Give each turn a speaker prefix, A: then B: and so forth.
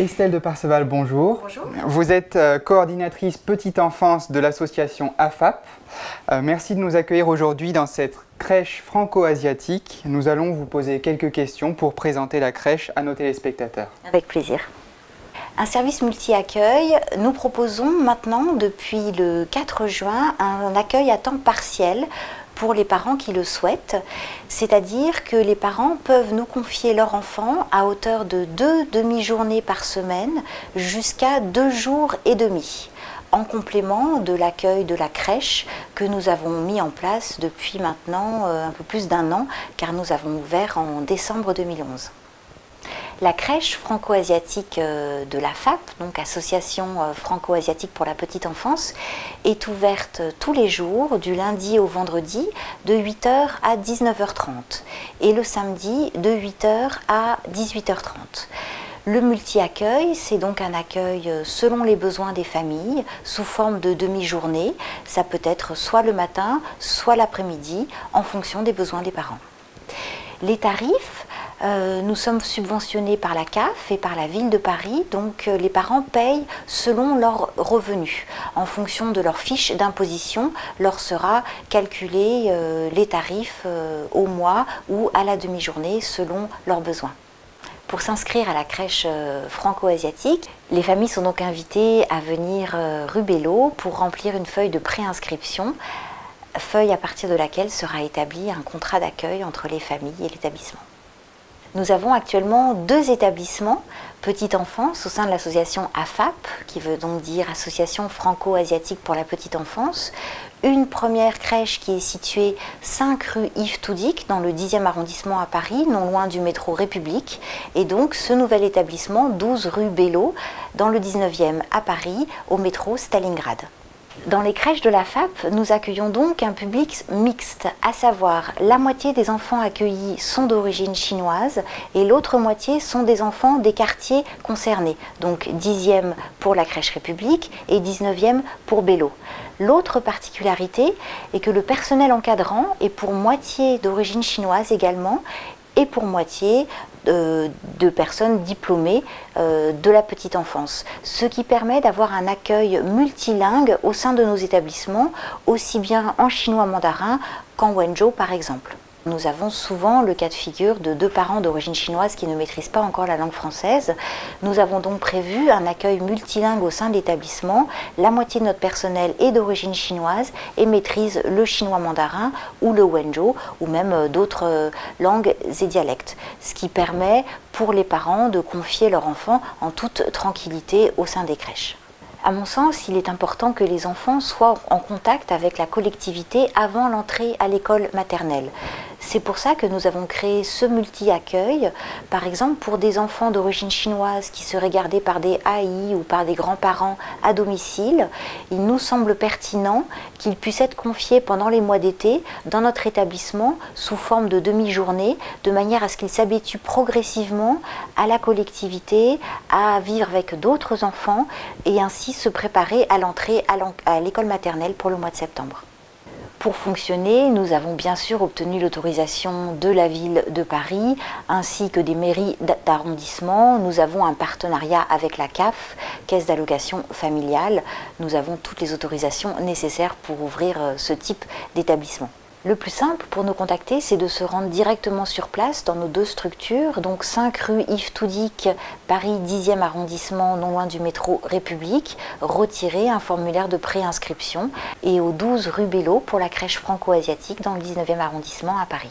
A: Estelle de Parseval, bonjour.
B: Bonjour.
A: Vous êtes coordinatrice petite enfance de l'association AFAP. Merci de nous accueillir aujourd'hui dans cette crèche franco-asiatique. Nous allons vous poser quelques questions pour présenter la crèche à nos téléspectateurs.
B: Avec plaisir. Un service multi-accueil, nous proposons maintenant depuis le 4 juin un accueil à temps partiel pour les parents qui le souhaitent, c'est-à-dire que les parents peuvent nous confier leur enfant à hauteur de 2 demi-journées par semaine jusqu'à 2 jours et demi, en complément de l'accueil de la crèche que nous avons mis en place depuis maintenant un peu plus d'1 an, car nous avons ouvert en décembre 2011. La crèche franco-asiatique de l'AFAP, donc Association franco-asiatique pour la petite enfance, est ouverte tous les jours, du lundi au vendredi, de 8 h à 19 h 30 et le samedi de 8 h à 18 h 30. Le multi-accueil, c'est donc un accueil selon les besoins des familles, sous forme de demi-journée. Ça peut être soit le matin, soit l'après-midi, en fonction des besoins des parents. Les tarifs, nous sommes subventionnés par la CAF et par la ville de Paris, donc les parents payent selon leurs revenus. En fonction de leur fiche d'imposition, leur sera calculé les tarifs au mois ou à la demi-journée selon leurs besoins. Pour s'inscrire à la crèche franco-asiatique, les familles sont donc invitées à venir rue Bello pour remplir une feuille de préinscription, feuille à partir de laquelle sera établi un contrat d'accueil entre les familles et l'établissement. Nous avons actuellement 2 établissements petite enfance au sein de l'association AFAP, qui veut donc dire Association franco-asiatique pour la petite enfance. Une première crèche qui est située 5 rue Yves Toudic dans le 10e arrondissement à Paris, non loin du métro République. Et donc ce nouvel établissement 12 rue Bello dans le 19e à Paris au métro Stalingrad. Dans les crèches de l'AFAP, nous accueillons donc un public mixte, à savoir la moitié des enfants accueillis sont d'origine chinoise et l'autre moitié sont des enfants des quartiers concernés, donc 10e pour la crèche République et 19e pour Bello. L'autre particularité est que le personnel encadrant est pour moitié d'origine chinoise également et pour moitié de personnes diplômées de la petite enfance, ce qui permet d'avoir un accueil multilingue au sein de nos établissements, aussi bien en chinois mandarin qu'en wenzhou par exemple. Nous avons souvent le cas de figure de 2 parents d'origine chinoise qui ne maîtrisent pas encore la langue française. Nous avons donc prévu un accueil multilingue au sein de l'établissement. La moitié de notre personnel est d'origine chinoise et maîtrise le chinois mandarin ou le wenzhou ou même d'autres langues et dialectes, ce qui permet pour les parents de confier leur enfant en toute tranquillité au sein des crèches. À mon sens, il est important que les enfants soient en contact avec la collectivité avant l'entrée à l'école maternelle. C'est pour ça que nous avons créé ce multi-accueil, par exemple pour des enfants d'origine chinoise qui seraient gardés par des AI ou par des grands-parents à domicile. Il nous semble pertinent qu'ils puissent être confiés pendant les mois d'été dans notre établissement sous forme de demi-journée, de manière à ce qu'ils s'habituent progressivement à la collectivité, à vivre avec d'autres enfants et ainsi se préparer à l'entrée à l'école maternelle pour le mois de septembre. Pour fonctionner, nous avons bien sûr obtenu l'autorisation de la ville de Paris ainsi que des mairies d'arrondissement. Nous avons un partenariat avec la CAF, Caisse d'allocation familiale. Nous avons toutes les autorisations nécessaires pour ouvrir ce type d'établissement. Le plus simple pour nous contacter, c'est de se rendre directement sur place dans nos 2 structures, donc 5 rue Yves Toudic, Paris 10e arrondissement, non loin du métro République, retirer un formulaire de préinscription, et au 12 rue Bello pour la crèche franco-asiatique dans le 19e arrondissement à Paris.